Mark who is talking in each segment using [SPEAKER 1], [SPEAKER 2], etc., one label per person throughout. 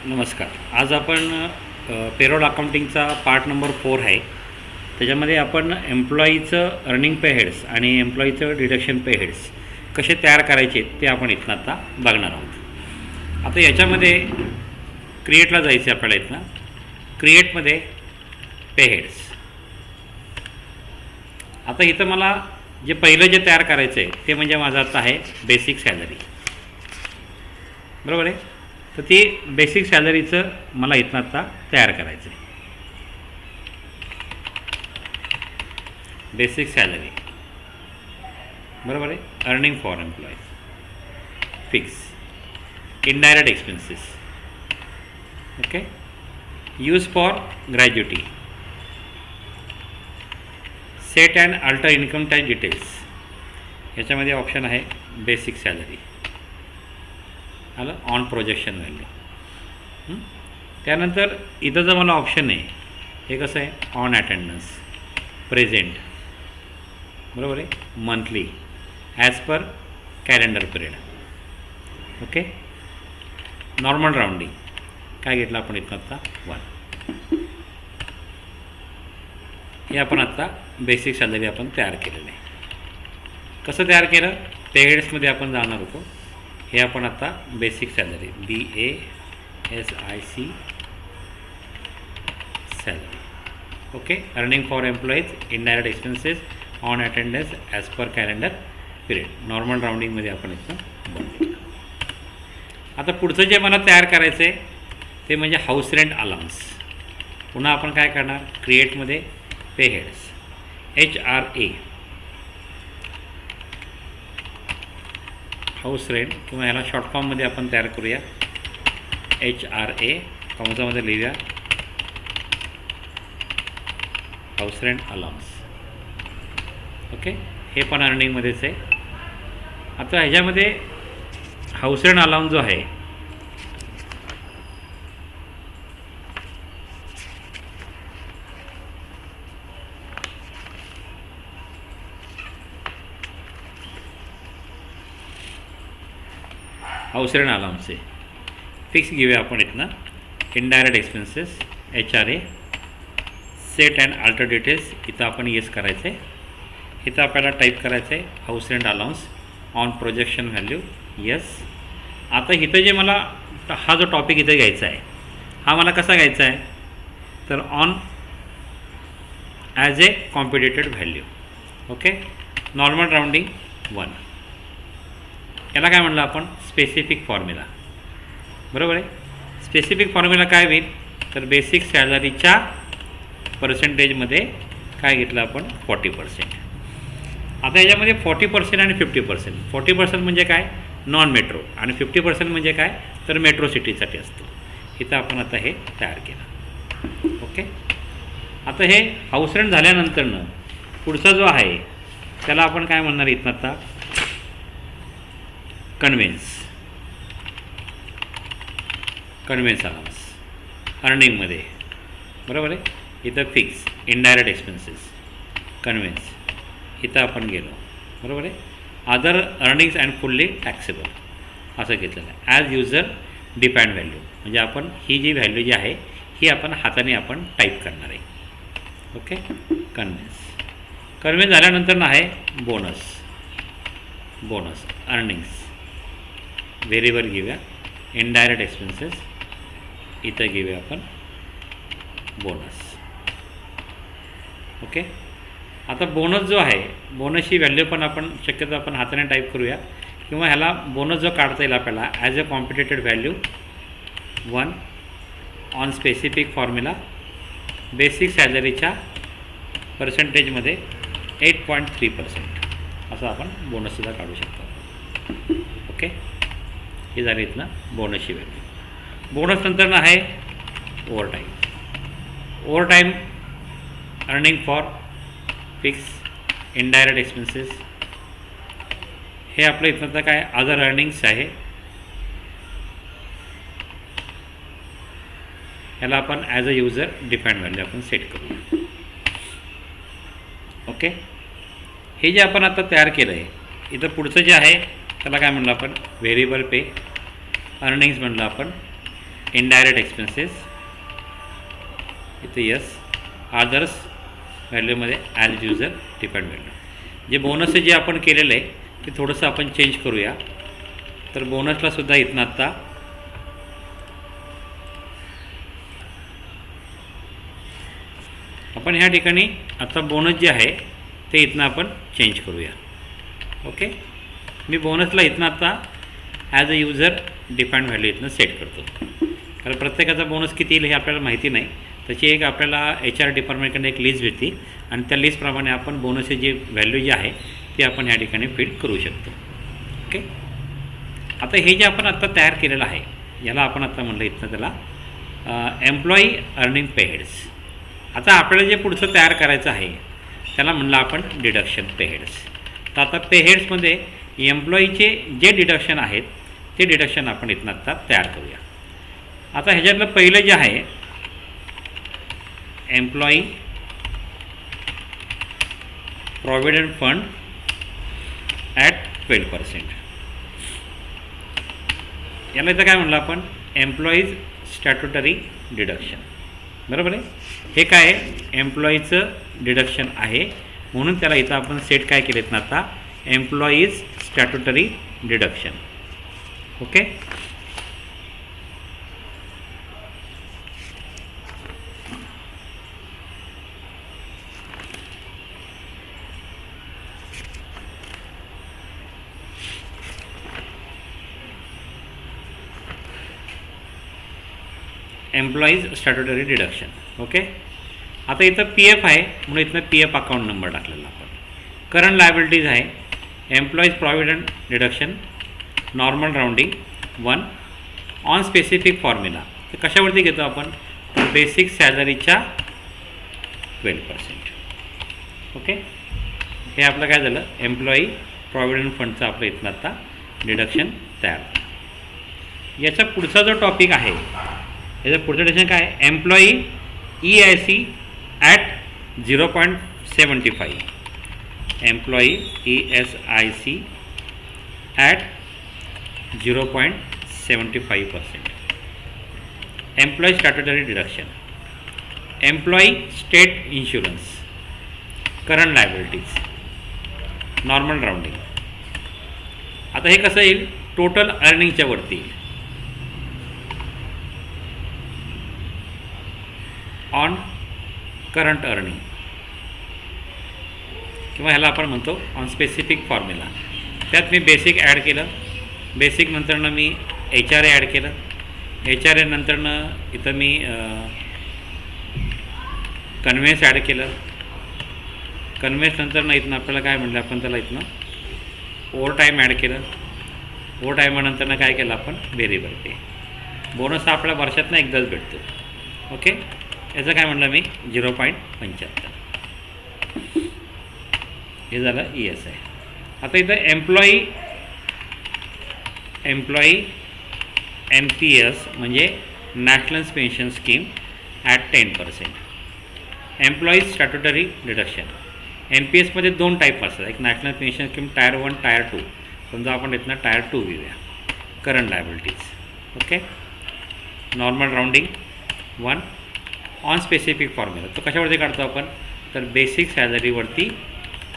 [SPEAKER 1] नमस्कार. आज आपण पेरोल अकाउंटिंगचा पार्ट नंबर 4 आहे. त्याच्यामध्ये आपण एम्प्लॉईचं अर्निंग पे हेड्स आणि एम्प्लॉईचं डिडक्शन पे हेड्स कसे तयार करायचे ते आपण इथनं आता बघणार आहोत. आता याच्यामध्ये क्रिएटला जायचं आपल्याला. इथनं क्रिएटमध्ये पे हेड्स. आता इथं मला जे पहिलं जे तयार करायचं आहे ते म्हणजे माझं आता आहे बेसिक सॅलरी. बरोबर आहे. तर ती बेसिक सॅलरीचं मला इथनं आता तयार करायचं आहे. बेसिक सॅलरी बरोबर आहे. Earning for employees, fix, indirect expenses, okay, use for gratuity, set and alter income tax details. याच्यामध्ये ऑप्शन आहे बेसिक सॅलरी आलं, ऑन प्रोजेक्शन व्हॅल्यू. त्यानंतर इथं जर मला ऑप्शन आहे हे कसं आहे, ऑन अटेंडन्स, प्रेझेंट, बरोबर आहे, monthly, as per calendar period, okay, normal rounding काय घेतलं आपण इथं आत्ता 1. हे आपण आत्ता बेसिक सॅलरी आपण तयार केलेलं आहे. कसं तयार केलं, पेहेड्समध्ये आपण जाणार होतो. हे आपण आता basic salary BASIC salary, okay, earning for employees, indirect expenses, on attendance, as per calendar period, normal राऊंडिंगमध्ये आपण इथं बनवलं. आता पुढचं जे मला तयार करायचं आहे ते म्हणजे हाऊस रेंट अलाउन्स. पुन्हा आपण काय करणार, क्रिएटमध्ये पे हेड्स, HRA, हाऊस रेंट, किंवा ह्याला शॉर्ट फॉर्ममध्ये आपण तयार करूया HRA, कंसामध्ये लिहूया हाऊस रेंट अलाउन्स, ओके. हे पण अर्निंगमध्येच आहे. आता ह्याच्यामध्ये हाऊस रेंट अलाउन्स जो आहे हाऊस रेंट अलाउन्स आहे, फिक्स घेऊया आपण इथनं. Indirect expenses HRA, set and alter details इथं आपण येस करायचं आहे. इथं आपल्याला टाईप करायचं आहे house rent allowance on projection value, yes. आता इथं जे मला हा जो टॉपिक इथं घ्यायचा आहे हा मला कसा घ्यायचा आहे, तर on as a computed value, okay, normal rounding 1. याला काय म्हणलं आपण, स्पेसिफिक फॉर्म्युला, बरोबर आहे. स्पेसिफिक फॉर्म्युला काय होईल, तर बेसिक सॅलरीच्या पर्सेंटेजमध्ये काय घेतलं आपण, 40%. आता याच्यामध्ये 40% आणि 50%. 40% म्हणजे काय, नॉन मेट्रो, आणि 50% म्हणजे काय, तर मेट्रो सिटीसाठी असतो. इथं आपण आता हे तयार केलं, ओके. आता हे हाऊस रेंट झाल्यानंतरनं पुढचा जो आहे त्याला आपण काय म्हणणार इथं आता, कन्व्हेन्स अलाउन्स अर्निंगमध्ये, बरोबर आहे. इथं फिक्स, इनडायरेक्ट एक्सपेन्सेस, कन्व्हेन्स, इथं आपण गेलो, बरोबर आहे. Other earnings and fully taxable असं घेतलेलं आहे. ॲज युजर डिफाईंड व्हॅल्यू, म्हणजे आपण ही जी व्हॅल्यू जी आहे ही आपण हाताने आपण टाईप करणार आहे, ओके. कन्व्हेन्स झाल्यानंतर आहे बोनस अर्निंग्स, व्हेरिएबल घेऊया, इनडायरेक्ट एक्सपेन्सेस, इथं घेऊया आपण बोनस, ओके. आता बोनस जो आहे, बोनसची व्हॅल्यू पण आपण शक्यतो आपण हाताने टाईप करूया, किंवा ह्याला बोनस जो काढता येईल आपल्याला as a computed value 1 on specific formula, basic सॅलरीच्या पर्सेंटेजमध्ये 8.3% असं आपण बोनससुद्धा काढू शकतो, ओके. हे झाले इथनं बोनसची व्हॅल्यू. बोनस नंतर आहे overtime earning for fix, indirect expenses. हे आपलं इथनं तर काय अदर अर्निंग्स आहे. ह्याला आपण as a user defined value आपण सेट करू, ओके. हे जे आपण आता तयार केलं आहे इथं पुढचं जे आहे त्याला काय म्हणलं आपण, व्हेरिएबल पे, अर्निंग्स म्हणलं आपण, इनडायरेक्ट एक्सपेन्सेस इथे यस, अदर्स व्हॅल्यूमध्ये ॲज युजर डिपेंड व्हॅल्यू. जे बोनस जे आपण केलेलं आहे ते थोडंसं आपण चेंज करूया. तर बोनसला सुद्धा इथनं आत्ता आपण ह्या ठिकाणी आता बोनस जे आहे ते इथनं आपण चेंज करूया. ओके, मी बोनसला इथनं आता as a user depend value इथनं सेट करतो. कारण प्रत्येकाचा बोनस किती येईल हे आपल्याला माहिती नाही. त्याची एक आपल्याला HR डिपार्टमेंटकडे एक लिस्ट भेटते आणि त्या लिस्टप्रमाणे आपण बोनसची जी व्हॅल्यू जी आहे ती आपण या ठिकाणी फीड करू शकतो. ओके, आता हे जे आपण आत्ता तयार केलेलं आहे याला आपण आत्ता म्हणलं इथनं त्याला एम्प्लॉई अर्निंग पे हेड्स. आता आपल्याला जे पुढचं तयार करायचं आहे त्याला म्हणलं आपण डिडक्शन पे हेड्स. तर आता पे हेड्समध्ये एम्प्लॉईचे जे डिडक्शन आहेत ते डिडक्शन आपण इथनं आत्ता तयार करूया. आता ह्याच्यातलं पहिलं जे आहे एम्प्लॉई प्रॉव्हिडंट फंड ॲट 12%. याला इथं काय म्हणलं आपण एम्प्लॉईज स्टॅट्युटरी डिडक्शन. बरोबर आहे, हे काय आहे एम्प्लॉईचं डिडक्शन आहे म्हणून त्याला इथं आपण सेट काय केलेत ना आता employees statutory deduction. Okay, employees statutory deduction. Okay, आता इथं PF आहे म्हणून इथनं PF अकाउंट नंबर टाकलेला आपण. करंट लायबिलिटीज आहे employees provident deduction normal rounding 1 on specific formula. तर कशावरती घेतो आपण बेसिक सॅलरीच्या 12%. ओके, हे आपलं काय झालं एम्प्लॉई प्रॉव्हिडंट फंडचं आपलं इथनं आता डिडक्शन तयार. याचा पुढचा जो टॉपिक आहे याचं पुढचं डिडक्शन काय employee EIC at 0.75. Employee ESIC at 0.75%. Employee statutory deduction, employee state insurance, current liabilities, normal rounding. आता हे कसं येईल टोटल अर्निंगच्या वरती येईल. ऑन करंट अर्निंग किंवा ह्याला आपण म्हणतो ऑन स्पेसिफिक फॉर्म्युला. त्यात मी बेसिक ॲड केलं, बेसिक नंतरनं मी HRA ॲड केलं, HRA नंतरनं इथं मी कन्व्हेन्स ॲड केलं, कन्व्हेन्स नंतरनं इथनं आपल्याला काय म्हटलं आपण त्याला इथनं ओव्हर टाईम ॲड केलं, ओव्हर टाईमानंतरनं काय केलं आपण व्हेरिएबल पे. बोनस हा आपल्या वर्षातनं एकदाच भेटतो. ओके, याचं काय म्हटलं मी 0.75. हे झालं ESI. आता इथं एम्प्लॉई NPS म्हणजे national pension scheme at 10%. Employees statutory deduction NPS मध्ये 2 टाईप असतात, एक national pension scheme tyre 1 tyre 2. समजा आपण इथनं टायर 2 घेऊया. Current liabilities. Okay, normal rounding 1 on specific formula. तो कशावरती काढतो आपण तर बेसिक सॅलरीवरती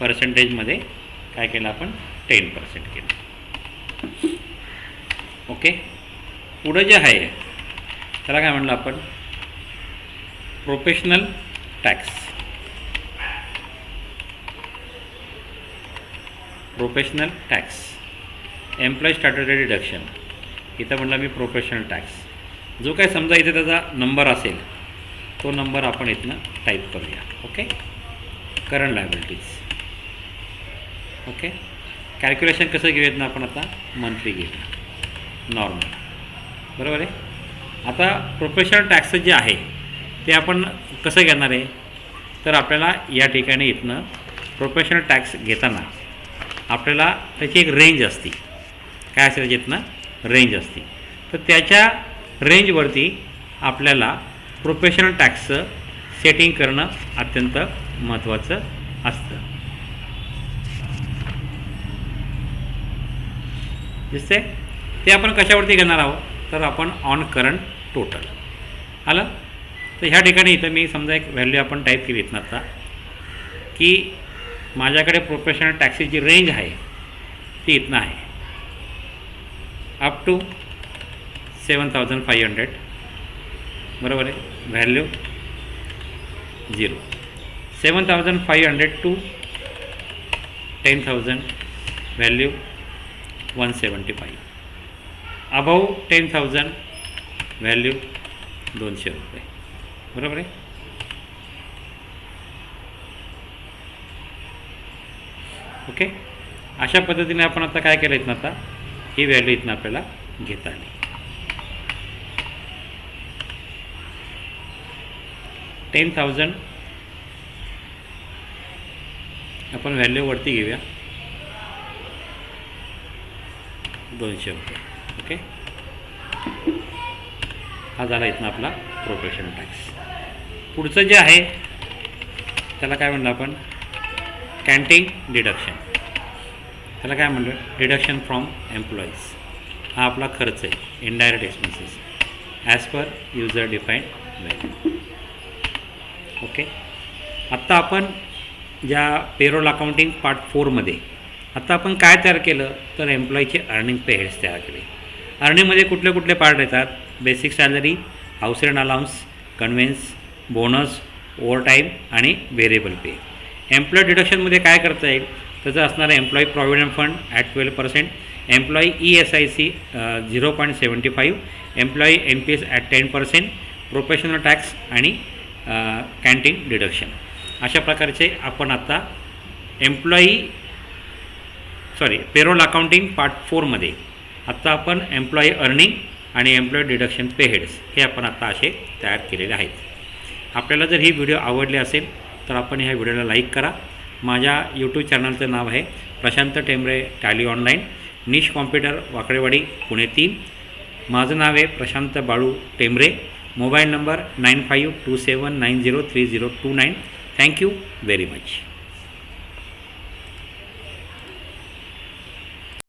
[SPEAKER 1] पर्सेंटेजमध्ये काय केलं आपण 10% केलं. ओके, पुढं जे आहे त्याला काय म्हणलं आपण professional tax. Professional tax employee statutory deduction. इथं म्हटलं मी प्रोफेशनल टॅक्स. जो काय समजा इथे त्याचा नंबर असेल तो नंबर आपण इथनं टाईप करूया. Okay, current liabilities. Okay, calculation कसं घेऊयात ना आपण आता मंथली घेऊया नॉर्मल. बरोबर आहे. आता प्रोफेशनल टॅक्स जे आहे ते आपण कसं घेणार आहे तर आपल्याला या ठिकाणी इथनं प्रोफेशनल टॅक्स घेताना आपल्याला त्याची एक रेंज असते. काय असेल इथनं रेंज असते. तर त्याच्या रेंजवरती आपल्याला प्रोफेशनल टॅक्सचं सेटिंग करणं अत्यंत महत्त्वाचं असतं. दिसते ते आपण कशावरती घेणार आहोत तर आपण ऑन करंट टोटल. आलं. तर ह्या ठिकाणी इथं मी समजा एक व्हॅल्यू आपण टाईप केली इथनं आता की माझ्याकडे प्रोफेशनल टॅक्सीची रेंज आहे ती इथनं आहे अप टू 7,500. बरोबर आहे. Value 0. 7,500 to 10,000 value 175. Above 10,000 value 200 रुपये. बरोबर आहे. ओके. अशा पद्धतीने आपण आता काय केलं इथनं आता ही व्हॅल्यू इथनं आपल्याला घेता आली. 10,000 आपण व्हॅल्यू वरती घेऊया 200 रुपये. ओके. हा झाला इथनं आपला प्रोफेशनल टॅक्स. पुढचं जे आहे त्याला काय म्हणलं आपण कॅन्टीन डिडक्शन. त्याला काय म्हणलं डिडक्शन फ्रॉम एम्प्लॉईज. हा आपला खर्च आहे indirect expenses as per user defined value. Okay. आत्ता आपण ज्या पेरोल अकाउंटिंग पार्ट 4मध्ये आत्ता आपण काय तयार केलं तर एम्प्लॉईचे अर्निंग पे हेड्स तयार केले. अर्निंगमध्ये कुठले कुठले पार्ट येतात basic salary, house rent allowance, conveyance, bonus, overtime आणि व्हेरिएबल पे. एम्प्लॉई डिडक्शनमध्ये काय करता येईल त्याचं असणारं employee provident fund at 12%, employee ESIC 0.75, employee NPS at 10%, professional tax आणि कॅन्टीन डिडक्शन. अशा प्रकारचे आपण आता पेरोल अकाउंटिंग पार्ट 4मध्ये आत्ता आपण एम्प्लॉई अर्निंग आणि एम्प्लॉई डिडक्शन पे हेड्स हे आपण आता असे तयार केलेले आहेत. आपल्याला जर ही व्हिडिओ आवडली असेल तर आपण ह्या व्हिडिओला लाईक करा. माझ्या यूट्यूब चॅनलचं नाव आहे प्रशांत टेंबरे टॅली ऑनलाईन, निश कॉम्प्युटर, वाकडेवाडी, पुणे 3. माझं नाव आहे Prashant Balu Tembare. Mobile number 9527903029. Thank you very much.